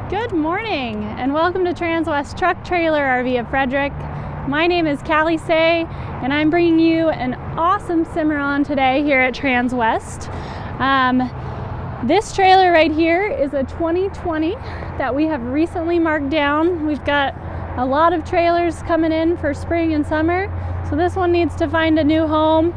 Good morning and welcome to Transwest Truck Trailer RV of Frederick. My name is Callie Say and I'm bringing you an awesome Cimarron today here at Transwest. This trailer right here is a 2020 that we have recently marked down. We've got a lot of trailers coming in for spring and summer, so this one needs to find a new home,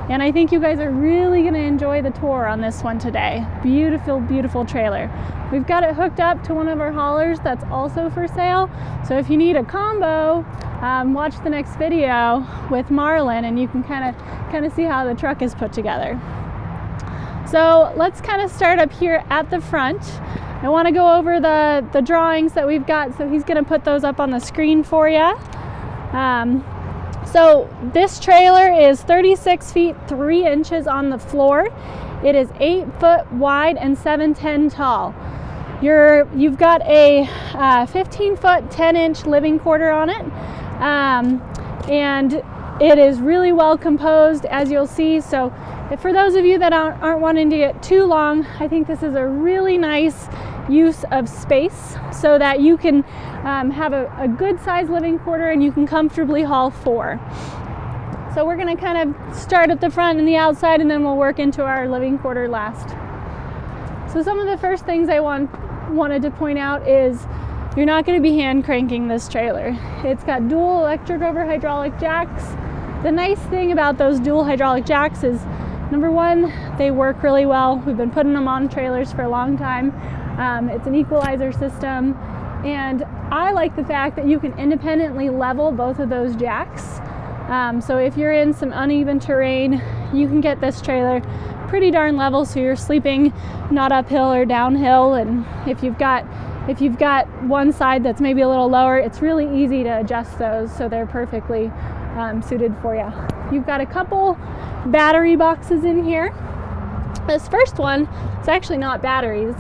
and I think you guys are really going to enjoy the tour on this one today. Beautiful, beautiful trailer. We've got it hooked up to one of our haulers that's also for sale, so if you need a combo, watch the next video with Marlin and you can kind of see how the truck is put together. So let's kind of start up here at the front. I want to go over the drawings that we've got, so he's going to put those up on the screen for you. So this trailer is 36 feet 3 inches on the floor. It is 8 foot wide and 7'10" tall. You've got a 15 foot 10 inch living quarter on it, and it is really well composed, as you'll see. So for those of you that aren't wanting to get too long, I think this is a really nice use of space so that you can have a good size living quarter and you can comfortably haul 4. So we're going to kind of start at the front and the outside, and then we'll work into our living quarter last. So some of the first things I wanted to point out is you're not going to be hand cranking this trailer. It's got dual electric over hydraulic jacks. The nice thing about those dual hydraulic jacks is, number one, they work really well. We've been putting them on trailers for a long time. It's an equalizer system, and I like the fact that you can independently level both of those jacks. So if you're in some uneven terrain, you can get this trailer pretty darn level, so you're sleeping not uphill or downhill. And if you've got one side that's maybe a little lower, it's really easy to adjust those so they're perfectly suited for you. You've got a couple battery boxes in here. This first one is actually not batteries.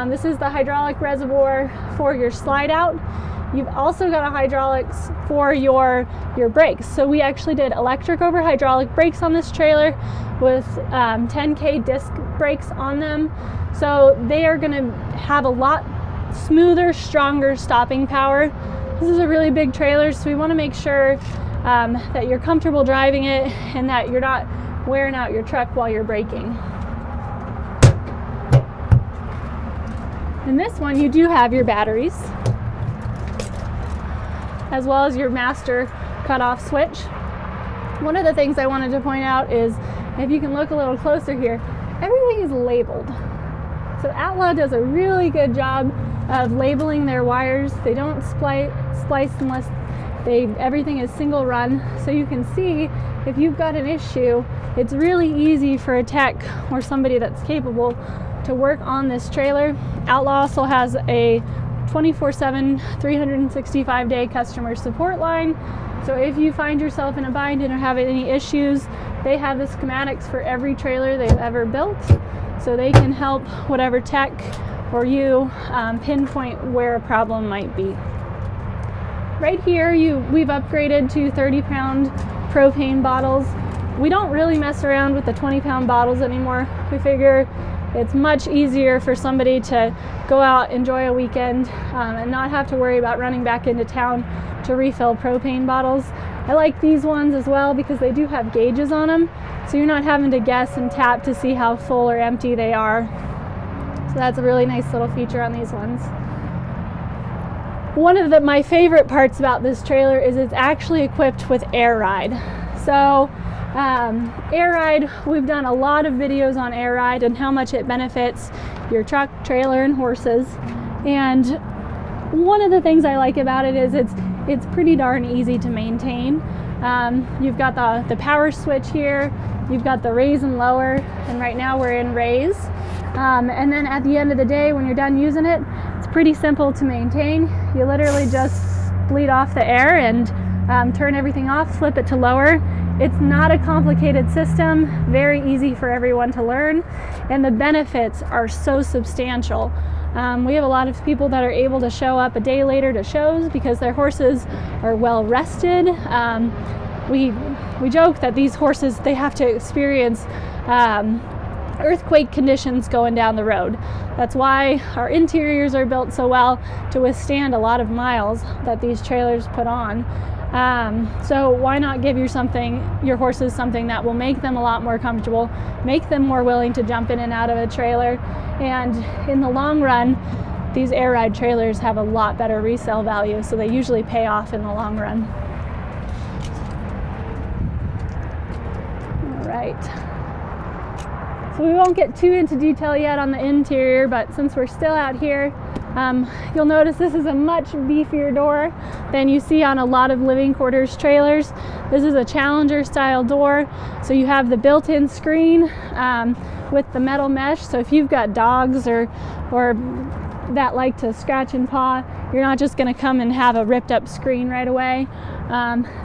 This is the hydraulic reservoir for your slide out. You've also got a hydraulics for your brakes. So we actually did electric over hydraulic brakes on this trailer with 10K disc brakes on them. So they are going to have a lot smoother, stronger stopping power. This is a really big trailer, so we want to make sure that you're comfortable driving it and that you're not wearing out your truck while you're braking. In this one, you do have your batteries, as well as your master cutoff switch. One of the things I wanted to point out is, if you can look a little closer here, everything is labeled. So Atla does a really good job of labeling their wires. They don't splice unless everything is single run. So you can see if you've got an issue, it's really easy for a tech or somebody that's capable to work on this trailer. Outlaw also has a 24/7, 365-day customer support line. So if you find yourself in a bind and are having any issues, they have the schematics for every trailer they've ever built, so they can help whatever tech or you pinpoint where a problem might be. Right here, we've upgraded to 30-pound propane bottles. We don't really mess around with the 20-pound bottles anymore. We figure it's much easier for somebody to go out, enjoy a weekend, and not have to worry about running back into town to refill propane bottles. I like these ones as well because they do have gauges on them, so you're not having to guess and tap to see how full or empty they are. So that's a really nice little feature on these ones. One of my favorite parts about this trailer is it's actually equipped with air ride. So air ride, we've done a lot of videos on air ride and how much it benefits your truck, trailer, and horses. And one of the things I like about it is it's pretty darn easy to maintain. You've got the power switch here, you've got the raise and lower, and right now we're in raise. And then at the end of the day, when you're done using it, it's pretty simple to maintain. You literally just bleed off the air and turn everything off, flip it to lower. It's not a complicated system, very easy for everyone to learn, and the benefits are so substantial. We have a lot of people that are able to show up a day later to shows because their horses are well rested. We joke that these horses, they have to experience earthquake conditions going down the road. That's why our interiors are built so well to withstand a lot of miles that these trailers put on. So why not give your horses something that will make them a lot more comfortable, make them more willing to jump in and out of a trailer, and in the long run, these air ride trailers have a lot better resale value, so they usually pay off in the long run. All right. So we won't get too into detail yet on the interior, but since we're still out here, you'll notice this is a much beefier door than you see on a lot of living quarters trailers. This is a Challenger style door, so you have the built-in screen with the metal mesh, so if you've got dogs or that like to scratch and paw, you're not just going to come and have a ripped up screen right away.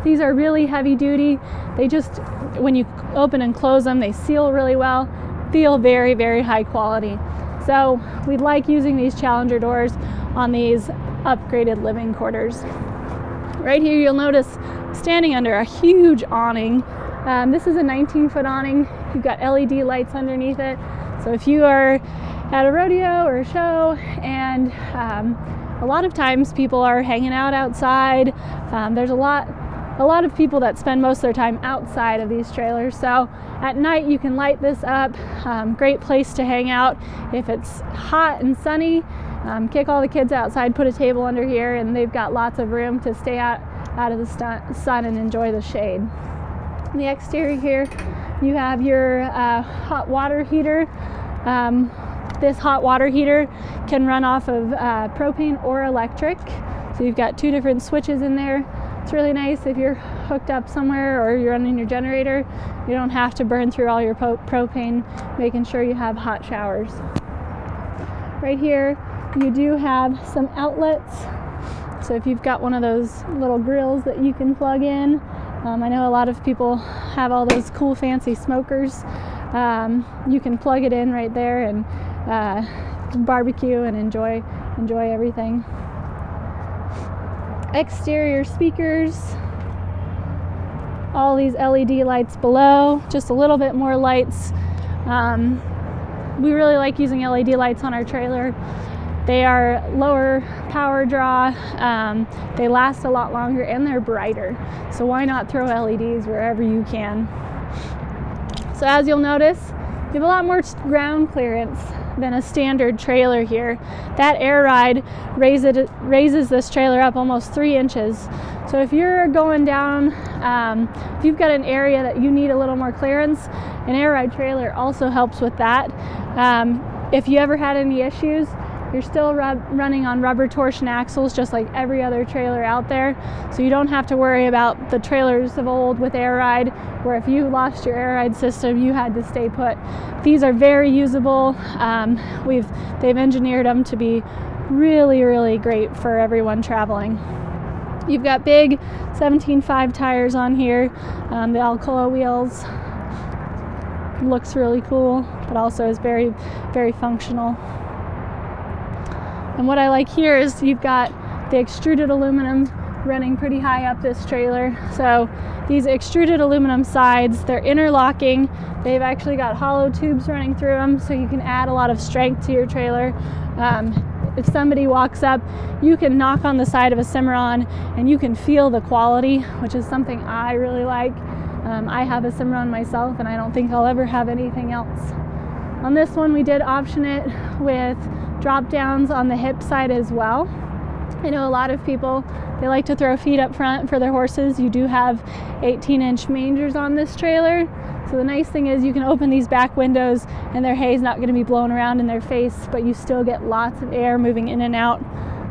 These are really heavy duty. They just, when you open and close them, they seal really well, feel very, very high quality. So we like using these Challenger doors on these upgraded living quarters. Right here you'll notice standing under a huge awning. This is a 19-foot awning. You've got LED lights underneath it. So if you are at a rodeo or a show, and a lot of times people are hanging out outside, there's a lot of people that spend most of their time outside of these trailers. So at night you can light this up. Great place to hang out. If it's hot and sunny, kick all the kids outside, put a table under here, and they've got lots of room to stay out of the sun and enjoy the shade. In the exterior here, you have your hot water heater. This hot water heater can run off of propane or electric. So you've got two different switches in there. It's really nice if you're hooked up somewhere or you're running your generator. You don't have to burn through all your propane, making sure you have hot showers. Right here, you do have some outlets. So if you've got one of those little grills that you can plug in, I know a lot of people have all those cool fancy smokers. You can plug it in right there and barbecue and enjoy everything. Exterior speakers, all these LED lights below, just a little bit more lights. We really like using LED lights on our trailer. They are lower power draw, they last a lot longer, and they're brighter. So why not throw LEDs wherever you can? So as you'll notice, you have a lot more ground clearance than a standard trailer here. That air ride raises this trailer up almost 3 inches. So if you're going down, if you've got an area that you need a little more clearance, an air ride trailer also helps with that. If you ever had any issues, you're still running on rubber torsion axles just like every other trailer out there, so you don't have to worry about the trailers of old with air ride, where if you lost your air ride system you had to stay put. These are very usable. They've engineered them to be really, really great for everyone traveling. You've got big 17.5 tires on here, the Alcoa wheels. Looks really cool, but also is very, very functional. And what I like here is you've got the extruded aluminum running pretty high up this trailer. So these extruded aluminum sides, they're interlocking. They've actually got hollow tubes running through them, so you can add a lot of strength to your trailer. If somebody walks up, you can knock on the side of a Cimarron and you can feel the quality, which is something I really like. I have a Cimarron myself, and I don't think I'll ever have anything else. On this one, we did option it with drop downs on the hip side as well. I know a lot of people, they like to throw feet up front for their horses. You do have 18-inch mangers on this trailer. So the nice thing is you can open these back windows and their hay is not going to be blown around in their face, but you still get lots of air moving in and out.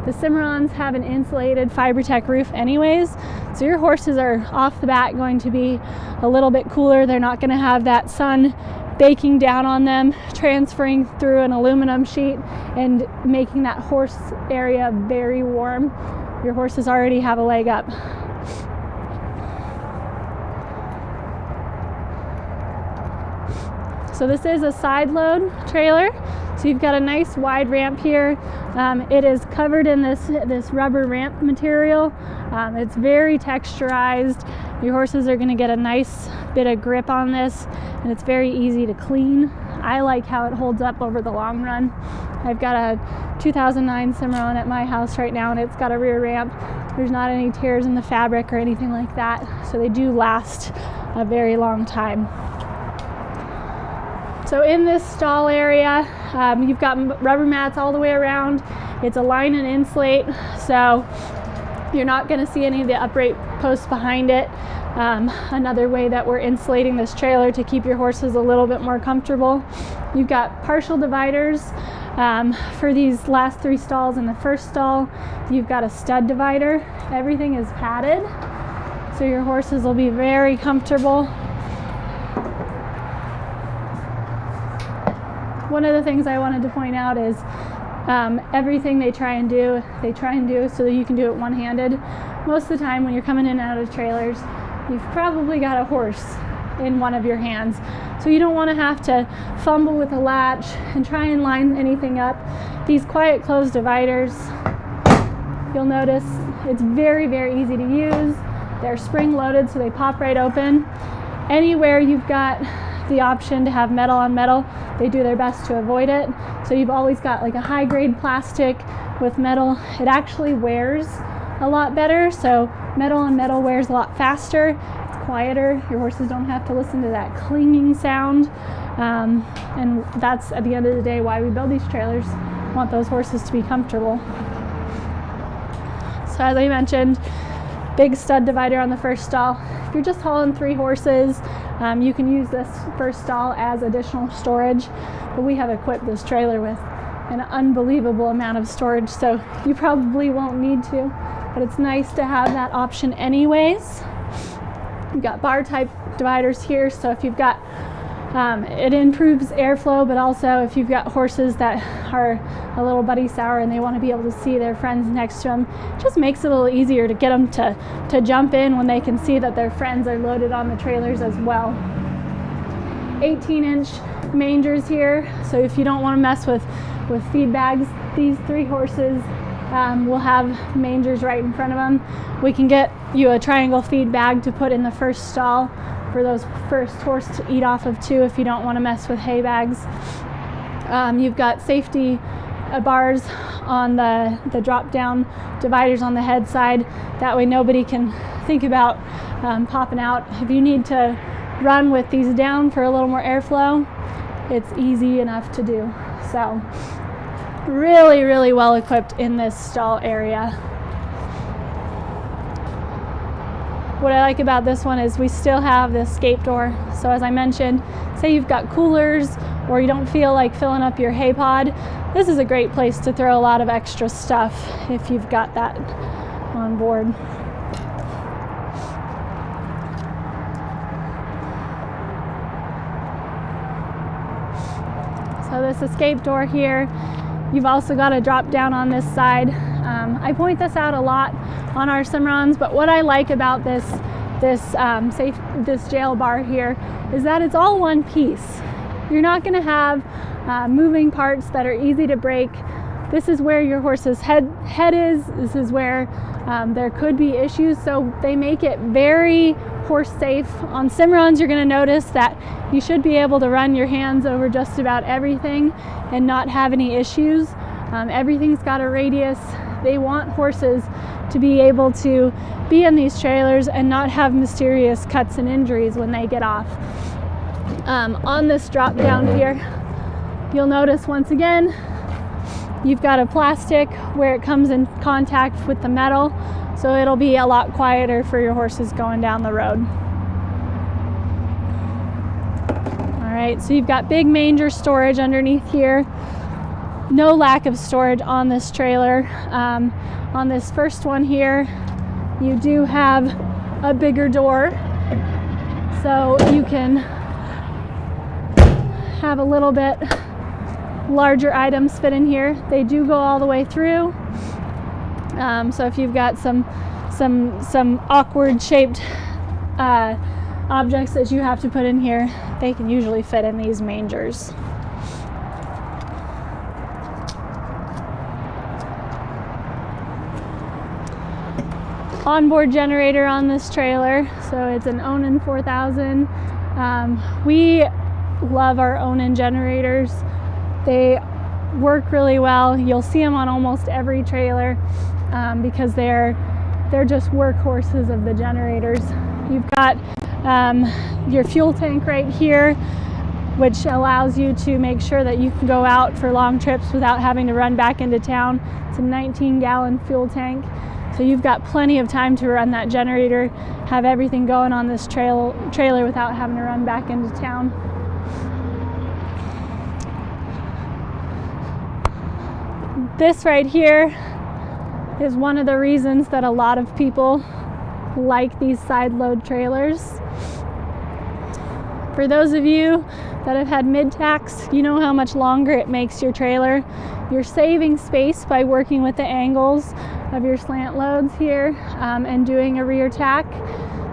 The Cimarrons have an insulated FiberTech roof anyways, so your horses are off the bat going to be a little bit cooler. They're not going to have that sun baking down on them, transferring through an aluminum sheet and making that horse area very warm. Your horses already have a leg up. So this is a side load trailer. So you've got a nice wide ramp here. It is covered in this rubber ramp material. It's very texturized. Your horses are going to get a nice bit of grip on this, and it's very easy to clean. I like how it holds up over the long run. I've got a 2009 Cimarron at my house right now, and it's got a rear ramp. There's not any tears in the fabric or anything like that, so they do last a very long time. So in this stall area, you've got rubber mats all the way around. It's a line and insulate, so you're not going to see any of the upright posts behind it. Another way that we're insulating this trailer to keep your horses a little bit more comfortable. You've got partial dividers for these last 3 stalls. In the first stall, you've got a stud divider. Everything is padded, so your horses will be very comfortable. One of the things I wanted to point out is everything they try and do so that you can do it one-handed. Most of the time when you're coming in and out of trailers, you've probably got a horse in one of your hands. So you don't want to have to fumble with a latch and try and line anything up. These quiet close dividers, you'll notice it's very, very easy to use. They're spring loaded, so they pop right open. Anywhere you've got the option to have metal on metal, they do their best to avoid it. So you've always got like a high grade plastic with metal. It actually wears a lot better, so metal on metal wears a lot faster. It's quieter. Your horses don't have to listen to that clinging sound, and that's at the end of the day why we build these trailers. We want those horses to be comfortable. So as I mentioned, big stud divider on the first stall. If you're just hauling 3 horses, you can use this first stall as additional storage, but we have equipped this trailer with an unbelievable amount of storage, so you probably won't need to, but it's nice to have that option anyways. You've got bar type dividers here, so if you've got it improves airflow, but also if you've got horses that are a little buddy sour and they want to be able to see their friends next to them, it just makes it a little easier to get them to jump in when they can see that their friends are loaded on the trailers as well. 18-inch mangers here, so if you don't want to mess with feed bags, these 3 horses will have mangers right in front of them. We can get you a triangle feed bag to put in the first stall for those first horse to eat off of too, if you don't want to mess with hay bags. You've got safety bars on the drop down dividers on the head side. That way nobody can think about popping out. If you need to run with these down for a little more airflow, it's easy enough to do. So really, really well equipped in this stall area. What I like about this one is we still have this escape door. So as I mentioned, say you've got coolers or you don't feel like filling up your hay pod, this is a great place to throw a lot of extra stuff if you've got that on board. So this escape door here, you've also got a drop down on this side. I point this out a lot on our Cimarrons, but what I like about this jail bar here is that it's all one piece. You're not going to have moving parts that are easy to break. This is where your horse's head is. This is where there could be issues, so they make it very horse safe. On Cimarrons, you're going to notice that you should be able to run your hands over just about everything and not have any issues. Everything's got a radius. They want horses to be able to be in these trailers and not have mysterious cuts and injuries when they get off. On this drop down here, you'll notice once again, you've got a plastic where it comes in contact with the metal, so it'll be a lot quieter for your horses going down the road. All right, so you've got big manger storage underneath here. No lack of storage on this trailer. On this first one here, you do have a bigger door, so you can have a little bit larger items fit in here. They do go all the way through, so if you've got some awkward shaped objects that you have to put in here, they can usually fit in these mangers. Onboard generator on this trailer, so it's an Onan 4000. We love our own generators. They work really well. You'll see them on almost every trailer because they're just workhorses of the generators. You've got your fuel tank right here, which allows you to make sure that you can go out for long trips without having to run back into town. It's a 19-gallon fuel tank, so you've got plenty of time to run that generator, have everything going on this trailer without having to run back into town. This right here is one of the reasons that a lot of people like these side load trailers. For those of you that have had mid-tax, you know how much longer it makes your trailer. You're saving space by working with the angles of your slant loads here and doing a rear tack.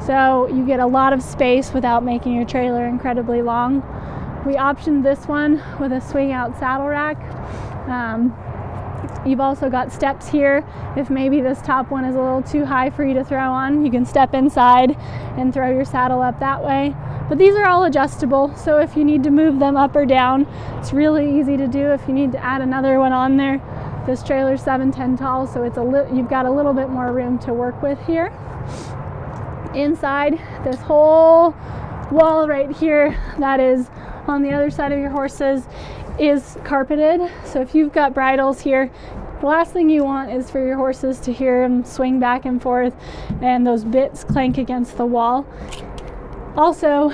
So you get a lot of space without making your trailer incredibly long. We optioned this one with a swing out saddle rack. You've also got steps here. If maybe this top one is a little too high for you to throw on, you can step inside and throw your saddle up that way. But these are all adjustable, so if you need to move them up or down, it's really easy to do. If you need to add another one on there, this trailer's 7'10" tall, so you've got a little bit more room to work with here. Inside, this whole wall right here that is on the other side of your horses is carpeted. So if you've got bridles here, the last thing you want is for your horses to hear them swing back and forth and those bits clank against the wall. Also,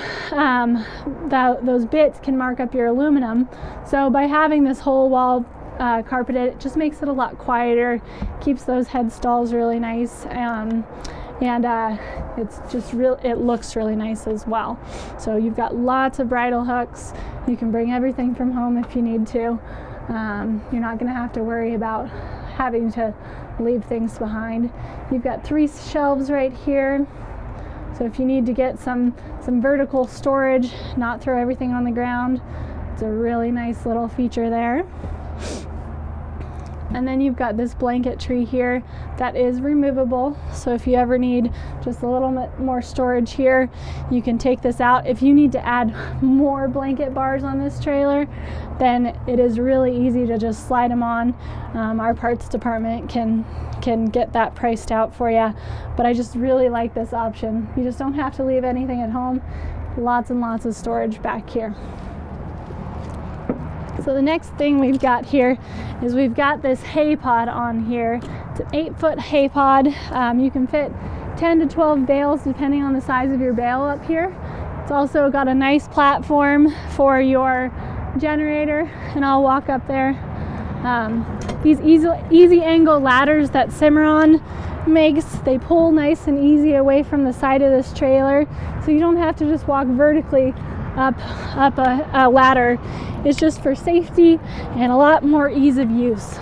those bits can mark up your aluminum. So by having this whole wall carpeted, it just makes it a lot quieter, keeps those head stalls really nice, and it's just it looks really nice as well. So you've got lots of bridle hooks. You can bring everything from home if you need to. You're not going to have to worry about having to leave things behind. You've got 3 shelves right here. So if you need to get some vertical storage, not throw everything on the ground, it's a really nice little feature there. And then you've got this blanket tree here that is removable. So if you ever need just a little bit more storage here, you can take this out. If you need to add more blanket bars on this trailer, then it is really easy to just slide them on. Our parts department can get that priced out for you. But I just really like this option. You just don't have to leave anything at home. Lots and lots of storage back here. So the next thing we've got here is we've got this hay pod on here. It's an 8-foot hay pod. You can fit 10 to 12 bales depending on the size of your bale up here. It's also got a nice platform for your generator, and I'll walk up there. These easy angle ladders that Cimarron makes, they pull nice and easy away from the side of this trailer, so you don't have to just walk vertically up a ladder. It's just for safety and a lot more ease of use.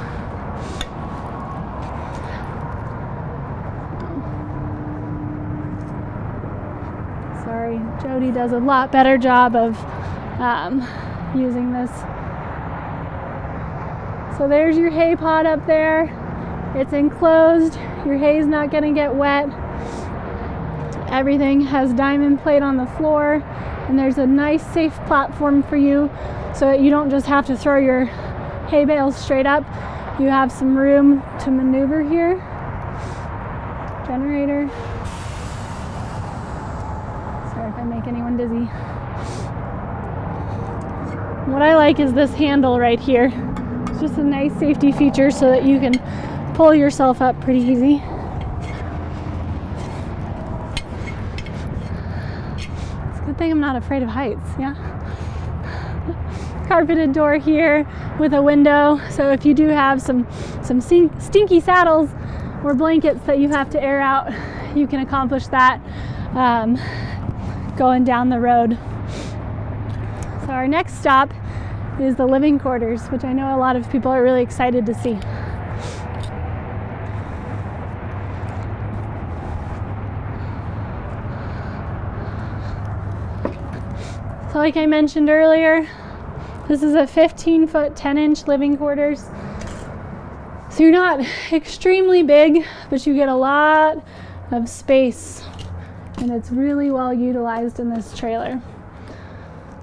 Sorry, Jody does a lot better job of using this. So there's your hay pod up there. It's enclosed. Your hay's not going to get wet. Everything has diamond plate on the floor, and there's a nice safe platform for you so that you don't just have to throw your hay bales straight up. You have some room to maneuver here. Generator. Sorry if I make anyone dizzy. What I like is this handle right here. It's just a nice safety feature so that you can pull yourself up pretty easy. It's a good thing I'm not afraid of heights, yeah? Carpeted door here with a window, so if you do have some stinky saddles or blankets that you have to air out, you can accomplish that going down the road. So our next stop is the living quarters, which I know a lot of people are really excited to see. So like I mentioned earlier, this is a 15-foot, 10-inch living quarters. So you're not extremely big, but you get a lot of space, and it's really well utilized in this trailer.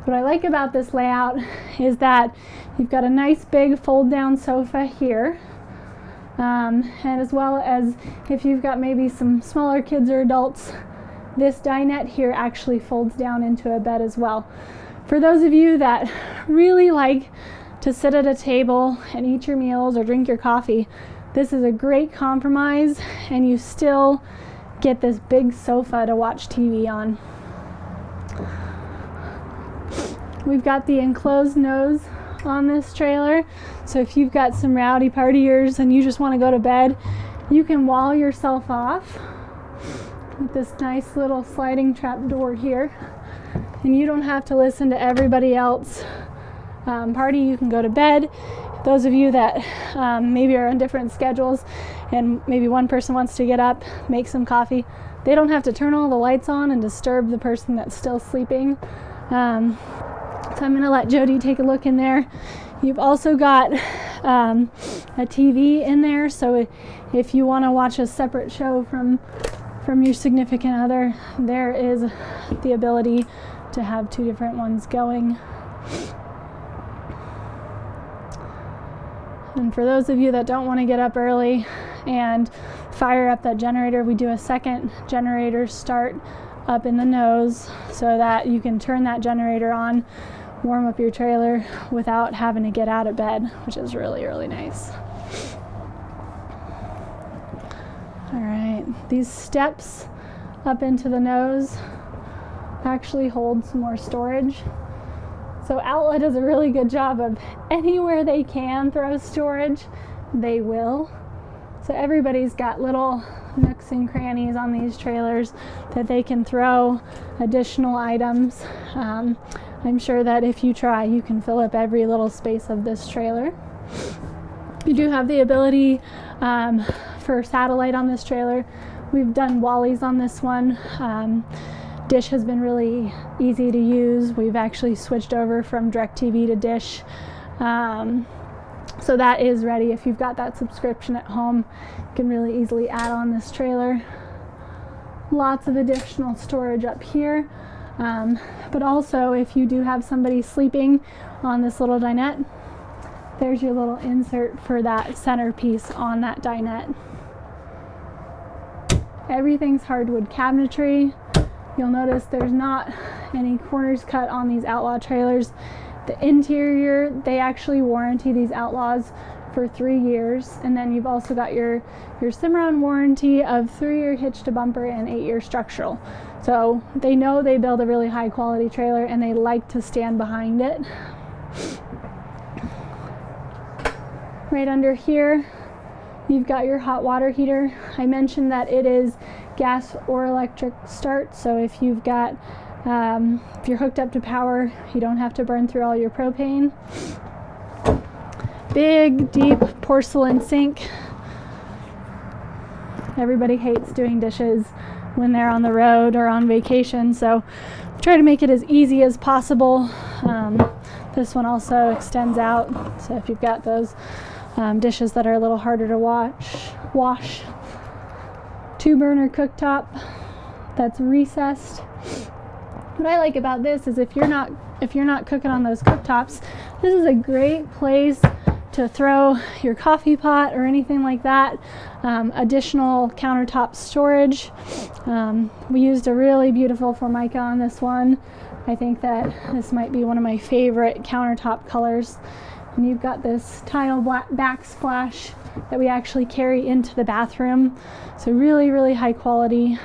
What I like about this layout is that you've got a nice big fold down sofa here. And as well as if you've got maybe some smaller kids or adults, this dinette here actually folds down into a bed as well. For those of you that really like to sit at a table and eat your meals or drink your coffee, this is a great compromise, and you still get this big sofa to watch TV on. We've got the enclosed nose on this trailer, so if you've got some rowdy partiers and you just want to go to bed, you can wall yourself off with this nice little sliding trap door here, and you don't have to listen to everybody else party. You can go to bed. Those of you that maybe are on different schedules and maybe one person wants to get up, make some coffee, they don't have to turn all the lights on and disturb the person that's still sleeping. So I'm going to let Jody take a look in there. You've also got a TV in there, so if you want to watch a separate show from your significant other, there is the ability to have two different ones going. And for those of you that don't want to get up early and fire up that generator, we do a second generator start up in the nose so that you can turn that generator on, warm up your trailer without having to get out of bed, which is really, really nice. All right, these steps up into the nose actually hold some more storage. So Outlet does a really good job of anywhere they can throw storage, they will. So everybody's got little nooks and crannies on these trailers that they can throw additional items. I'm sure that if you try, you can fill up every little space of this trailer. You do have the ability for satellite on this trailer. We've done Wallies on this one. Dish has been really easy to use. We've actually switched over from DirecTV to Dish. So that is ready. If you've got that subscription at home, you can really easily add on this trailer. Lots of additional storage up here. But also, if you do have somebody sleeping on this little dinette, there's your little insert for that centerpiece on that dinette. Everything's hardwood cabinetry. You'll notice there's not any corners cut on these Outlaw trailers. The interior, they actually warranty these Outlaws for 3 years, and then you've also got your Cimarron warranty of 3-year hitch to bumper and 8-year structural. So they know they build a really high quality trailer and they like to stand behind it. Right under here, you've got your hot water heater. I mentioned that it is gas or electric start, so if you've got if you're hooked up to power, you don't have to burn through all your propane. Big, deep porcelain sink. Everybody hates doing dishes when they're on the road or on vacation, so try to make it as easy as possible. This one also extends out, so if you've got those dishes that are a little harder to wash. 2-burner cooktop that's recessed. What I like about this is if you're not cooking on those cooktops, this is a great place to throw your coffee pot or anything like that. Additional countertop storage. We used a really beautiful Formica on this one. I think that this might be one of my favorite countertop colors. And you've got this tile backsplash that we actually carry into the bathroom. So really, really high quality.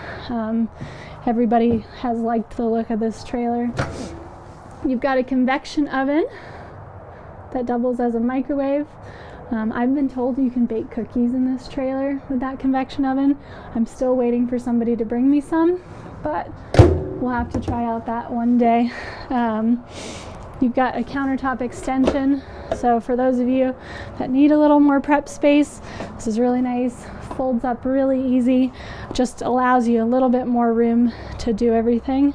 Everybody has liked the look of this trailer. You've got a convection oven that doubles as a microwave. I've been told you can bake cookies in this trailer with that convection oven. I'm still waiting for somebody to bring me some, but we'll have to try out that one day. You've got a countertop extension. So for those of you that need a little more prep space, this is really nice. Folds up really easy. Just allows you a little bit more room to do everything.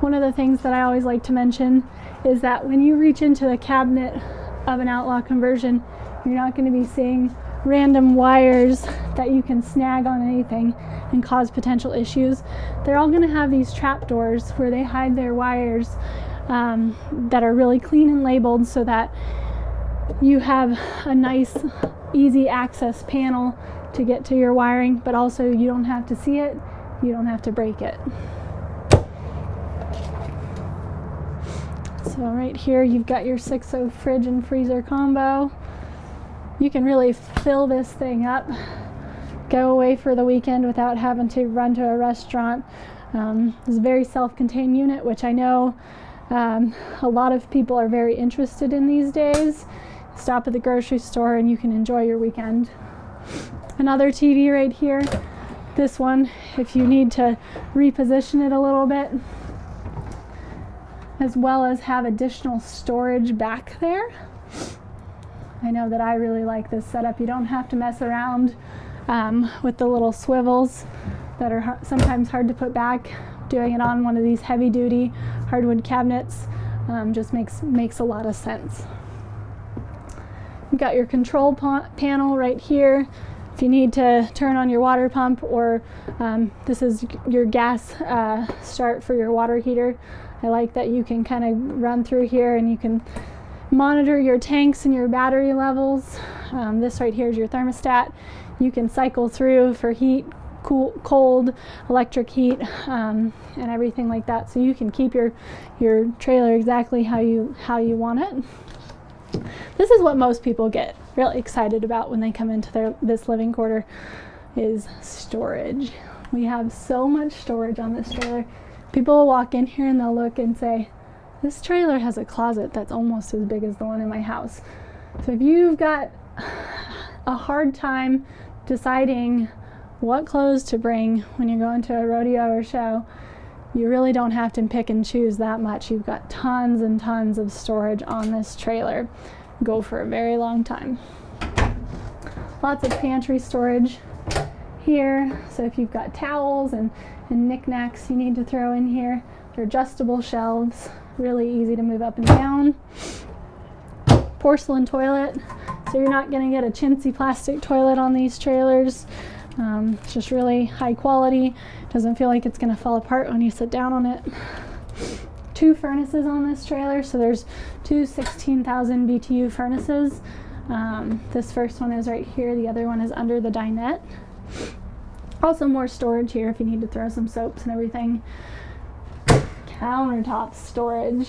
One of the things that I always like to mention is that when you reach into the cabinet of an Outlaw conversion, you're not going to be seeing random wires that you can snag on anything and cause potential issues. They're all going to have these trap doors where they hide their wires that are really clean and labeled, so that you have a nice, easy access panel to get to your wiring, but also you don't have to see it, you don't have to break it. So right here you've got your 6.0 fridge and freezer combo. You can really fill this thing up, go away for the weekend without having to run to a restaurant. It's a very self-contained unit, which I know a lot of people are very interested in these days. Stop at the grocery store and you can enjoy your weekend. Another TV right here. This one, if you need to reposition it a little bit, as well as have additional storage back there. I know that I really like this setup. You don't have to mess around with the little swivels that are sometimes hard to put back. Doing it on one of these heavy duty hardwood cabinets just makes a lot of sense. You've got your control panel right here. If you need to turn on your water pump, or this is your gas start for your water heater. I like that you can kind of run through here and you can monitor your tanks and your battery levels. This right here is your thermostat. You can cycle through for heat, cold, electric heat, and everything like that. So you can keep your trailer exactly how you want it. This is what most people get really excited about when they come into this living quarter, is storage. We have so much storage on this trailer. People will walk in here and they'll look and say, this trailer has a closet that's almost as big as the one in my house. So if you've got a hard time deciding what clothes to bring when you're going to a rodeo or show, you really don't have to pick and choose that much. You've got tons and tons of storage on this trailer. Go for a very long time. Lots of pantry storage here. So if you've got towels and knickknacks you need to throw in here, they're adjustable shelves, really easy to move up and down. Porcelain toilet, so you're not going to get a chintzy plastic toilet on these trailers. It's just really high quality. Doesn't feel like it's going to fall apart when you sit down on it. 2 furnaces on this trailer, so there's 2 16,000 BTU furnaces. This first one is right here, the other one is under the dinette. Also more storage here if you need to throw some soaps and everything. Countertop storage.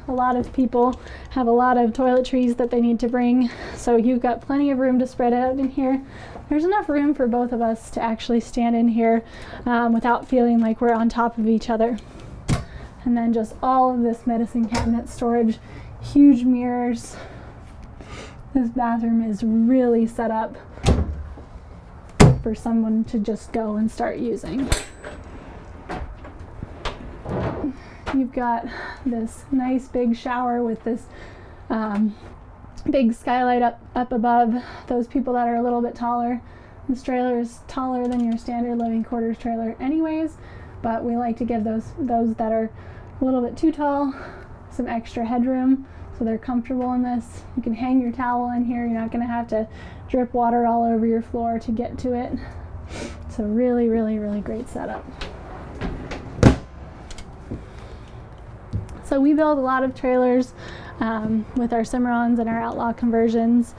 A lot of people have a lot of toiletries that they need to bring, so you've got plenty of room to spread out in here. There's enough room for both of us to actually stand in here without feeling like we're on top of each other. And then just all of this medicine cabinet storage, huge mirrors. This bathroom is really set up for someone to just go and start using. You've got this nice big shower with this big skylight up above. Those people that are a little bit taller, this trailer is taller than your standard living quarters trailer anyways, but we like to give those that are a little bit too tall some extra headroom so they're comfortable in this. You can hang your towel in here. You're not going to have to drip water all over your floor to get to it. So really, really, really great setup. So we build a lot of trailers with our Cimarrons and our Outlaw conversions.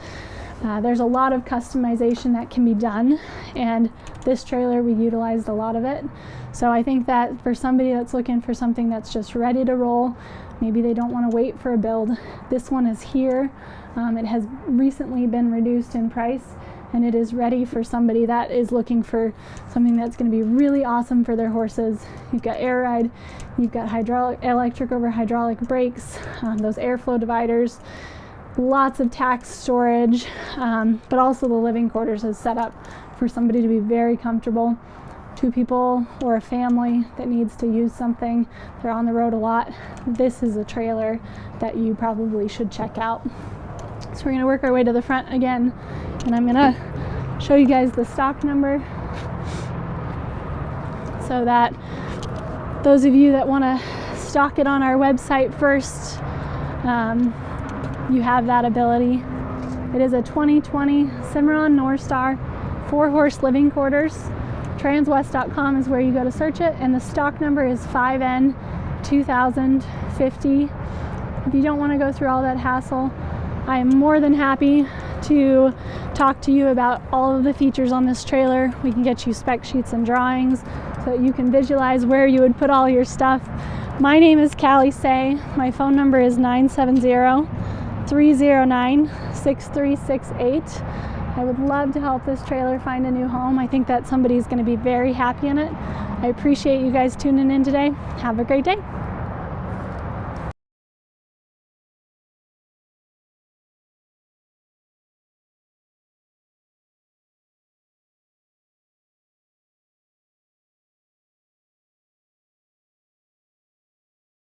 There's a lot of customization that can be done, and this trailer, we utilized a lot of it. So I think that for somebody that's looking for something that's just ready to roll, maybe they don't want to wait for a build, this one is here. It has recently been reduced in price, and it is ready for somebody that is looking for something that's going to be really awesome for their horses. You've got air ride, you've got electric over hydraulic brakes, those airflow dividers, lots of tack storage, but also the living quarters is set up for somebody to be very comfortable. 2 people or a family that needs to use something, they're on the road a lot. This is a trailer that you probably should check out. So we're going to work our way to the front again, and I'm going to show you guys the stock number so that those of you that want to stock it on our website first, you have that ability. It is a 2020 Cimarron Norstar 4-horse living quarters. Transwest.com is where you go to search it, and the stock number is 5N2050. If you don't want to go through all that hassle, I am more than happy to talk to you about all of the features on this trailer. We can get you spec sheets and drawings so that you can visualize where you would put all your stuff. My name is Callie Say. My phone number is 970-309-6368. I would love to help this trailer find a new home. I think that somebody's going to be very happy in it. I appreciate you guys tuning in today. Have a great day.